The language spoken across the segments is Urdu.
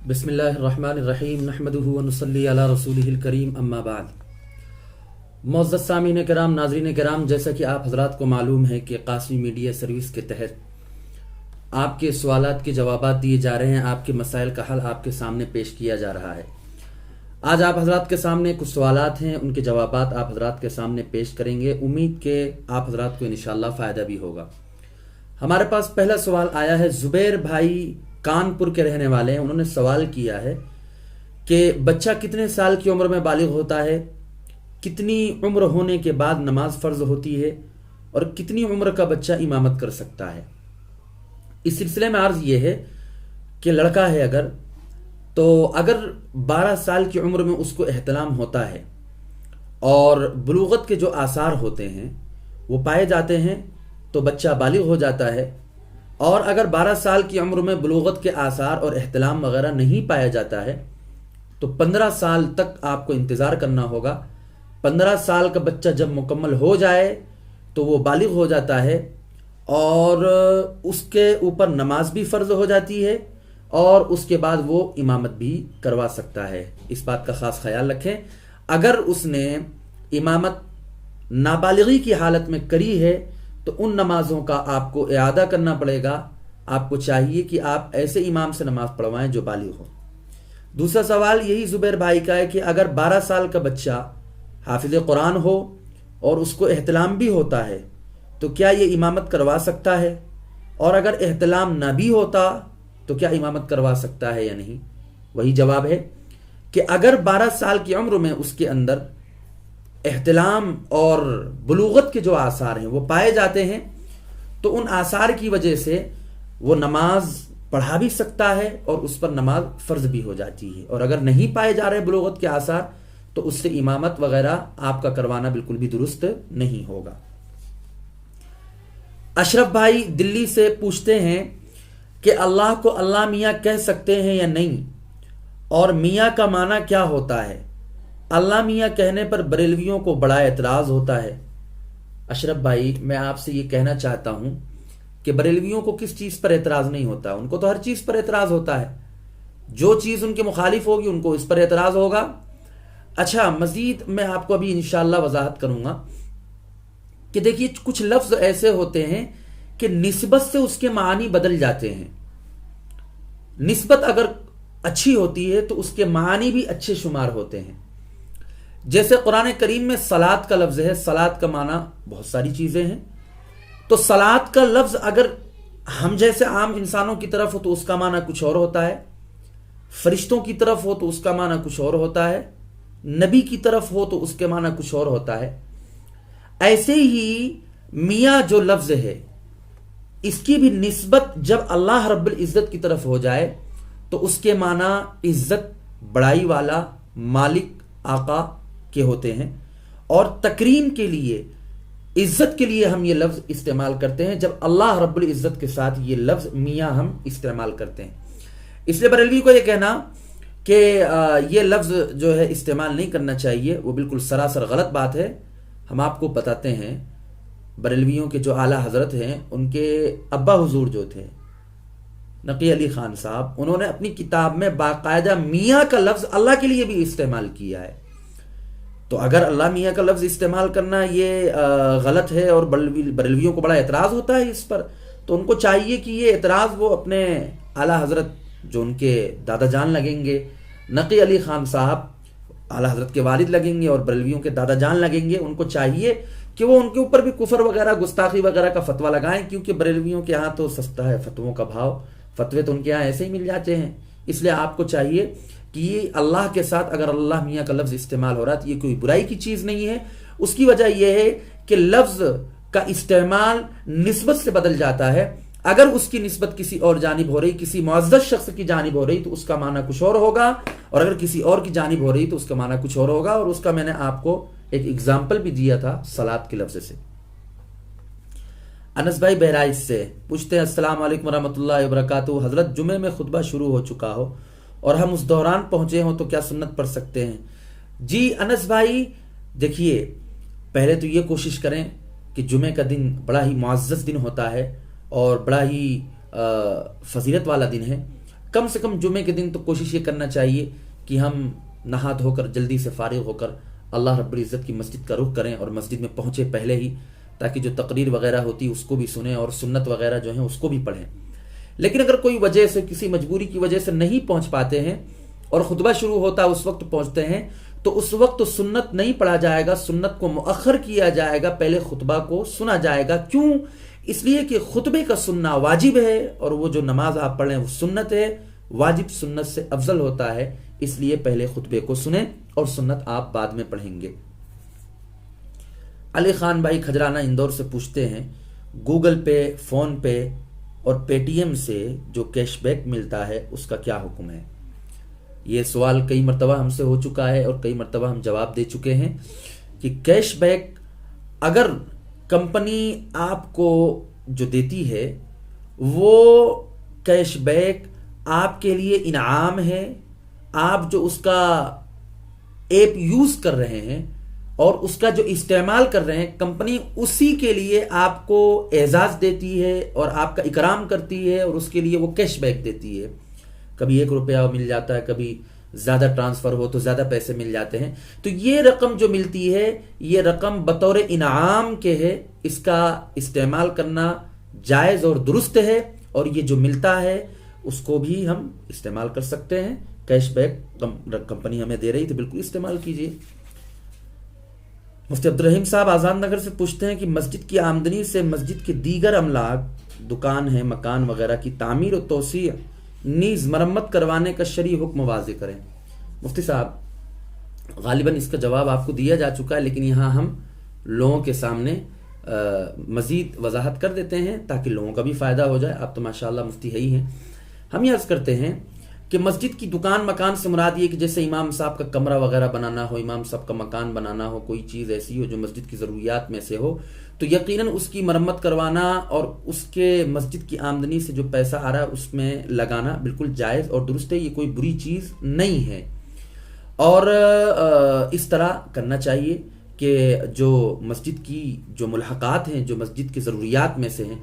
بسم اللہ الرحمن الرحیم نحمدہ ونصلی علی رسولہ الکریم اما بعد۔ معزز سامعین کرام، ناظرین کرام، جیسا کہ آپ حضرات کو معلوم ہے کہ قاسمی میڈیا سروس کے تحت آپ کے سوالات کے جوابات دیے جا رہے ہیں، آپ کے مسائل کا حل آپ کے سامنے پیش کیا جا رہا ہے۔ آج آپ حضرات کے سامنے کچھ سوالات ہیں، ان کے جوابات آپ حضرات کے سامنے پیش کریں گے، امید کہ آپ حضرات کو انشاءاللہ فائدہ بھی ہوگا۔ ہمارے پاس پہلا سوال آیا ہے، زبیر بھائی کانپور کے رہنے والے ہیں۔ انہوں نے سوال کیا ہے کہ بچہ کتنے سال کی عمر میں بالغ ہوتا ہے، کتنی عمر ہونے کے بعد نماز فرض ہوتی ہے، اور کتنی عمر کا بچہ امامت کر سکتا ہے۔ اس سلسلے میں عرض یہ ہے کہ لڑکا ہے اگر 12 سال کی عمر میں اس کو احتلام ہوتا ہے اور بلوغت کے جو آثار ہوتے ہیں وہ پائے جاتے ہیں تو بچہ بالغ ہو جاتا ہے، اور اگر 12 سال کی عمر میں بلوغت کے آثار اور احتلام وغیرہ نہیں پایا جاتا ہے تو 15 سال تک آپ کو انتظار کرنا ہوگا۔ 15 سال کا بچہ جب مکمل ہو جائے تو وہ بالغ ہو جاتا ہے اور اس کے اوپر نماز بھی فرض ہو جاتی ہے، اور اس کے بعد وہ امامت بھی کروا سکتا ہے۔ اس بات کا خاص خیال رکھیں، اگر اس نے امامت نابالغی کی حالت میں کری ہے تو ان نمازوں کا آپ کو اعادہ کرنا پڑے گا۔ آپ کو چاہیے کہ آپ ایسے امام سے نماز پڑھوائیں جو بالغ ہو۔ دوسرا سوال یہی زبیر بھائی کا ہے کہ اگر 12 سال کا بچہ حافظ قرآن ہو اور اس کو احتلام بھی ہوتا ہے تو کیا یہ امامت کروا سکتا ہے، اور اگر احتلام نہ بھی ہوتا تو کیا امامت کروا سکتا ہے یا نہیں؟ وہی جواب ہے کہ اگر 12 سال کی عمر میں اس کے اندر احتلام اور بلوغت کے جو آثار ہیں وہ پائے جاتے ہیں تو ان آثار کی وجہ سے وہ نماز پڑھا بھی سکتا ہے اور اس پر نماز فرض بھی ہو جاتی ہے، اور اگر نہیں پائے جا رہے بلوغت کے آثار تو اس سے امامت وغیرہ آپ کا کروانا بالکل بھی درست نہیں ہوگا۔ اشرف بھائی دلی سے پوچھتے ہیں کہ اللہ کو اللہ میاں کہہ سکتے ہیں یا نہیں، اور میاں کا معنی کیا ہوتا ہے؟ اللہ میاں کہنے پر بریلویوں کو بڑا اعتراض ہوتا ہے۔ اشرف بھائی، میں آپ سے یہ کہنا چاہتا ہوں کہ بریلویوں کو کس چیز پر اعتراض نہیں ہوتا؟ ان کو تو ہر چیز پر اعتراض ہوتا ہے، جو چیز ان کے مخالف ہوگی ان کو اس پر اعتراض ہوگا۔ اچھا، مزید میں آپ کو ابھی انشاءاللہ وضاحت کروں گا کہ دیکھیے کچھ لفظ ایسے ہوتے ہیں کہ نسبت سے اس کے معنی بدل جاتے ہیں۔ نسبت اگر اچھی ہوتی ہے تو اس کے معنی بھی اچھے شمار ہوتے ہیں۔ جیسے قرآن کریم میں صلاۃ کا لفظ ہے، صلاۃ کا معنی بہت ساری چیزیں ہیں، تو صلاۃ کا لفظ اگر ہم جیسے عام انسانوں کی طرف ہو تو اس کا معنی کچھ اور ہوتا ہے، فرشتوں کی طرف ہو تو اس کا معنی کچھ اور ہوتا ہے، نبی کی طرف ہو تو اس کے معنی کچھ اور ہوتا ہے۔ ایسے ہی میاں جو لفظ ہے اس کی بھی نسبت جب اللہ رب العزت کی طرف ہو جائے تو اس کے معنی عزت، بڑائی والا، مالک، آقا کے ہوتے ہیں، اور تکریم کے لیے، عزت کے لیے ہم یہ لفظ استعمال کرتے ہیں جب اللہ رب العزت کے ساتھ یہ لفظ میاں ہم استعمال کرتے ہیں۔ اس لیے بریلوی کو یہ کہنا کہ یہ لفظ جو ہے استعمال نہیں کرنا چاہیے، وہ بالکل سراسر غلط بات ہے۔ ہم آپ کو بتاتے ہیں، بریلویوں کے جو اعلیٰ حضرت ہیں، ان کے ابا حضور جو تھے نقی علی خان صاحب، انہوں نے اپنی کتاب میں باقاعدہ میاں کا لفظ اللہ کے لیے بھی استعمال کیا ہے۔ تو اگر اللہ میاں کا لفظ استعمال کرنا یہ غلط ہے اور بریلویوں کو بڑا اعتراض ہوتا ہے اس پر، تو ان کو چاہیے کہ یہ اعتراض وہ اپنے اعلیٰ حضرت جو ان کے دادا جان لگیں گے، نقی علی خان صاحب اعلیٰ حضرت کے والد لگیں گے اور بریلویوں کے دادا جان لگیں گے، ان کو چاہیے کہ وہ ان کے اوپر بھی کفر وغیرہ، گستاخی وغیرہ کا فتویٰ لگائیں، کیونکہ بریلویوں کے ہاں تو سستا ہے فتووں کا بھاؤ، فتوے تو ان کے ہاں ایسے ہی مل جاتے ہیں۔ اس لیے آپ کو چاہیے کہ یہ اللہ کے ساتھ اگر اللہ میاں کا لفظ استعمال ہو رہا ہے تو یہ کوئی برائی کی چیز نہیں ہے۔ اس کی وجہ یہ ہے کہ لفظ کا استعمال نسبت سے بدل جاتا ہے۔ اگر اس کی نسبت کسی اور جانب ہو رہی، کسی معزز شخص کی جانب ہو رہی تو اس کا معنی کچھ اور ہوگا، اور اگر کسی اور کی جانب ہو رہی تو اس کا معنی کچھ اور ہوگا، اور اس کا میں نے آپ کو ایک اگزامپل بھی دیا تھا صلاۃ کے لفظ سے۔ انس بھائی بہرائچ سے پوچھتے ہیں، السلام علیکم ورحمۃ اللہ وبرکاتہ، حضرت جمعے میں خطبہ شروع ہو چکا ہو اور ہم اس دوران پہنچے ہوں تو کیا سنت پڑھ سکتے ہیں؟ جی انس بھائی، دیکھیے پہلے تو یہ کوشش کریں کہ جمعے کا دن بڑا ہی معزز دن ہوتا ہے اور بڑا ہی فضیلت والا دن ہے۔ کم سے کم جمعے کے دن تو کوشش یہ کرنا چاہیے کہ ہم نہا دھو کر جلدی سے فارغ ہو کر اللہ رب العزت کی مسجد کا رخ کریں اور مسجد میں پہنچے پہلے ہی، تاکہ جو تقریر وغیرہ ہوتی ہے اس کو بھی سنیں اور سنت وغیرہ جو ہیں اس کو بھی پڑھیں۔ لیکن اگر کوئی وجہ سے، کسی مجبوری کی وجہ سے نہیں پہنچ پاتے ہیں اور خطبہ شروع ہوتا ہے اس وقت پہنچتے ہیں، تو اس وقت سنت نہیں پڑھا جائے گا، سنت کو مؤخر کیا جائے گا، پہلے خطبہ کو سنا جائے گا۔ کیوں؟ اس لیے کہ خطبے کا سننا واجب ہے، اور وہ جو نماز آپ پڑھ رہے ہیں وہ سنت ہے، واجب سنت سے افضل ہوتا ہے، اس لیے پہلے خطبے کو سنیں اور سنت آپ بعد میں پڑھیں گے۔ علی خان بھائی کھجرانہ اندور سے پوچھتے ہیں، گوگل پے، فون پے اور پے ٹی ایم سے جو کیش بیک ملتا ہے اس کا کیا حکم ہے؟ یہ سوال کئی مرتبہ ہم سے ہو چکا ہے اور کئی مرتبہ ہم جواب دے چکے ہیں کہ کیش بیک اگر کمپنی آپ کو جو دیتی ہے وہ کیش بیک آپ کے لیے انعام ہے، آپ جو اس کا ایپ یوز کر رہے ہیں اور اس کا جو استعمال کر رہے ہیں، کمپنی اسی کے لیے آپ کو اعزاز دیتی ہے اور آپ کا اکرام کرتی ہے اور اس کے لیے وہ کیش بیک دیتی ہے۔ کبھی 1 روپیہ مل جاتا ہے، کبھی زیادہ ٹرانسفر ہو تو زیادہ پیسے مل جاتے ہیں، تو یہ رقم جو ملتی ہے یہ رقم بطور انعام کے ہے، اس کا استعمال کرنا جائز اور درست ہے، اور یہ جو ملتا ہے اس کو بھی ہم استعمال کر سکتے ہیں۔ کیش بیک کمپنی ہمیں دے رہی تو بالکل استعمال کیجیے۔ مفتی عبدالرحیم صاحب آزاد نگر سے پوچھتے ہیں کہ مسجد کی آمدنی سے مسجد کے دیگر املاک، دکان ہے، مکان وغیرہ کی تعمیر و توسیع نیز مرمت کروانے کا شرعی حکم واضح کریں۔ مفتی صاحب غالباً اس کا جواب آپ کو دیا جا چکا ہے، لیکن یہاں ہم لوگوں کے سامنے مزید وضاحت کر دیتے ہیں تاکہ لوگوں کا بھی فائدہ ہو جائے۔ آپ تو ماشاءاللہ مفتی ہے ہی ہیں۔ ہم یہ عرض کرتے ہیں کہ مسجد کی دکان مکان سے مراد یہ کہ جیسے امام صاحب کا کمرہ وغیرہ بنانا ہو، امام صاحب کا مکان بنانا ہو، کوئی چیز ایسی ہو جو مسجد کی ضروریات میں سے ہو، تو یقیناً اس کی مرمت کروانا اور اس کے مسجد کی آمدنی سے جو پیسہ آ رہا ہے اس میں لگانا بالکل جائز اور درست ہے، یہ کوئی بری چیز نہیں ہے۔ اور اس طرح کرنا چاہیے کہ جو مسجد کی جو ملحقات ہیں، جو مسجد کی ضروریات میں سے ہیں،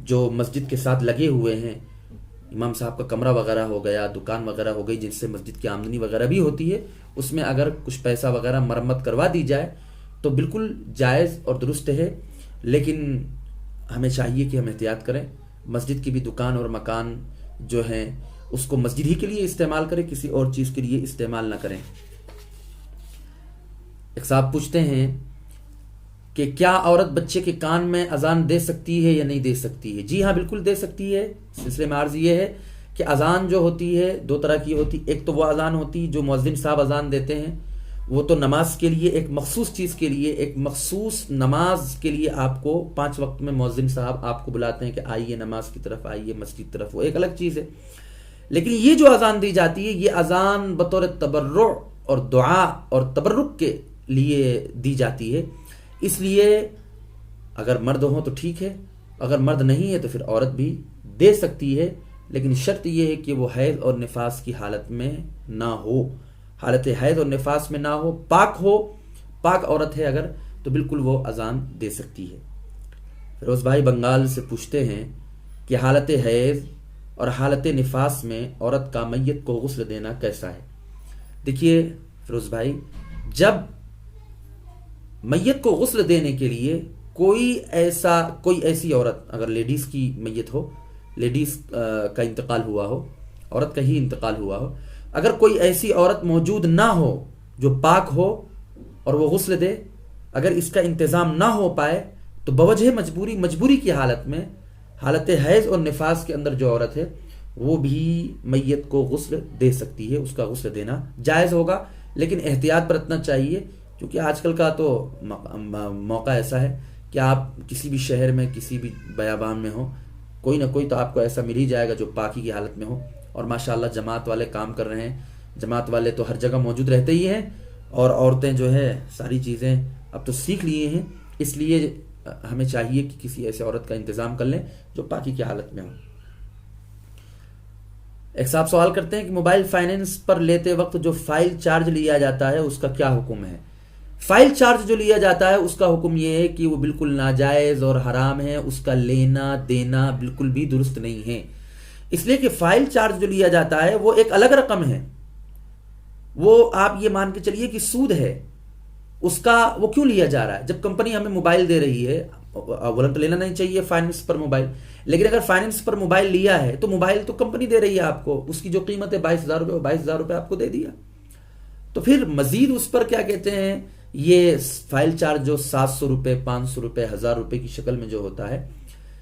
جو مسجد کے ساتھ لگے ہوئے ہیں، امام صاحب کا کمرہ وغیرہ ہو گیا، دکان وغیرہ ہو گئی جن سے مسجد کی آمدنی وغیرہ بھی ہوتی ہے، اس میں اگر کچھ پیسہ وغیرہ مرمت کروا دی جائے تو بالکل جائز اور درست ہے، لیکن ہمیں چاہیے کہ ہم احتیاط کریں، مسجد کی بھی دکان اور مکان جو ہیں اس کو مسجد ہی کے لیے استعمال کریں، کسی اور چیز کے لیے استعمال نہ کریں۔ ایک صاحب پوچھتے ہیں کہ کیا عورت بچے کے کان میں اذان دے سکتی ہے یا نہیں دے سکتی ہے؟ جی ہاں، بالکل دے سکتی ہے۔ سلسلے میں عرض یہ ہے کہ اذان جو ہوتی ہے 2 طرح کی ہوتی، ایک تو وہ اذان ہوتی جو مؤذن صاحب اذان دیتے ہیں، وہ تو نماز کے لیے، ایک مخصوص چیز کے لیے، ایک مخصوص نماز کے لیے آپ کو 5 وقت میں مؤذن صاحب آپ کو بلاتے ہیں کہ آئیے نماز کی طرف، آئیے مسجد کی طرف، وہ ایک الگ چیز ہے۔ لیکن یہ جو اذان دی جاتی ہے، یہ اذان بطور تبرع اور دعا اور تبرک کے لیے دی جاتی ہے، اس لیے اگر مرد ہوں تو ٹھیک ہے، اگر مرد نہیں ہے تو پھر عورت بھی دے سکتی ہے، لیکن شرط یہ ہے کہ وہ حیض اور نفاس کی حالت میں نہ ہو، حالت حیض اور نفاس میں نہ ہو، پاک عورت ہے اگر تو بالکل وہ اذان دے سکتی ہے۔ فیروز بھائی بنگال سے پوچھتے ہیں کہ حالت حیض اور حالت نفاس میں عورت کا میت کو غسل دینا کیسا ہے؟ دیکھیے فیروز بھائی، جب میت کو غسل دینے کے لیے کوئی ایسی عورت، اگر لیڈیز کی میت ہو، لیڈیز کا انتقال ہوا ہو، عورت کا ہی انتقال ہوا ہو، اگر کوئی ایسی عورت موجود نہ ہو جو پاک ہو اور وہ غسل دے، اگر اس کا انتظام نہ ہو پائے تو بوجہ مجبوری کی حالت میں، حالت حیض اور نفاس کے اندر جو عورت ہے وہ بھی میت کو غسل دے سکتی ہے، اس کا غسل دینا جائز ہوگا، لیکن احتیاط برتنا چاہیے، کیونکہ آج کل کا تو موقع ایسا ہے کہ آپ کسی بھی شہر میں، کسی بھی بیابان میں ہو، کوئی نہ کوئی تو آپ کو ایسا مل ہی جائے گا جو پاکی کی حالت میں ہو، اور ماشاءاللہ جماعت والے کام کر رہے ہیں، جماعت والے تو ہر جگہ موجود رہتے ہی ہیں، اور عورتیں جو ہے ساری چیزیں اب تو سیکھ لیے ہیں، اس لیے ہمیں چاہیے کہ کسی ایسے عورت کا انتظام کر لیں جو پاکی کی حالت میں ہو۔ ایک صاحب سوال کرتے ہیں کہ موبائل فائننس پر لیتے وقت جو فائل چارج لیا جاتا ہے اس کا کیا حکم ہے؟ فائل چارج جو لیا جاتا ہے اس کا حکم یہ ہے کہ وہ بالکل ناجائز اور حرام ہے، اس کا لینا دینا بالکل بھی درست نہیں ہے۔ اس لیے کہ فائل چارج جو لیا جاتا ہے وہ ایک الگ رقم ہے، وہ آپ یہ مان کے چلیے کہ سود ہے اس کا، وہ کیوں لیا جا رہا ہے؟ جب کمپنی ہمیں موبائل دے رہی ہے، اولا تو لینا نہیں چاہیے فائننس پر موبائل، لیکن اگر فائننس پر موبائل لیا ہے تو موبائل تو کمپنی دے رہی ہے آپ کو، اس کی جو قیمت ہے 22,000 روپے، وہ 22,000 روپے آپ کو دے دیا، تو پھر مزید اس پر کیا کہتے ہیں یہ فائل چارج جو 700 روپے، 500 روپے، 1000 روپے کی شکل میں جو ہوتا ہے،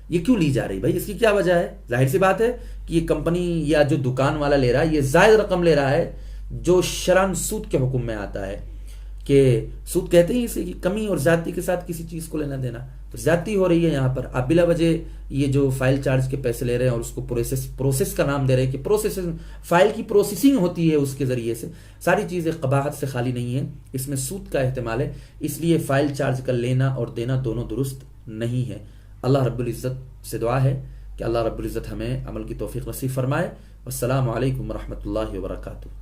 یہ کیوں لی جا رہی بھائی؟ اس کی کیا وجہ ہے؟ ظاہر سی بات ہے کہ یہ کمپنی یا جو دکان والا لے رہا ہے یہ زائد رقم لے رہا ہے جو شرعاً سود کے حکم میں آتا ہے، کہ سود کہتے ہیں اسے کہ کمی اور زیادتی کے ساتھ کسی چیز کو لینا دینا، تو زیادتی ہو رہی ہے یہاں پر، آپ بلا وجہ یہ جو فائل چارج کے پیسے لے رہے ہیں اور اس کو پروسیس کا نام دے رہے ہیں کہ فائل کی پروسیسنگ ہوتی ہے اس کے ذریعے سے، ساری چیزیں قباحت سے خالی نہیں ہیں، اس میں سود کا احتمال ہے، اس لیے فائل چارج کا لینا اور دینا دونوں درست نہیں ہے۔ اللہ رب العزت سے دعا ہے کہ اللہ رب العزت ہمیں عمل کی توفیق نصیب فرمائے۔ والسلام علیکم ورحمۃ اللہ وبرکاتہ۔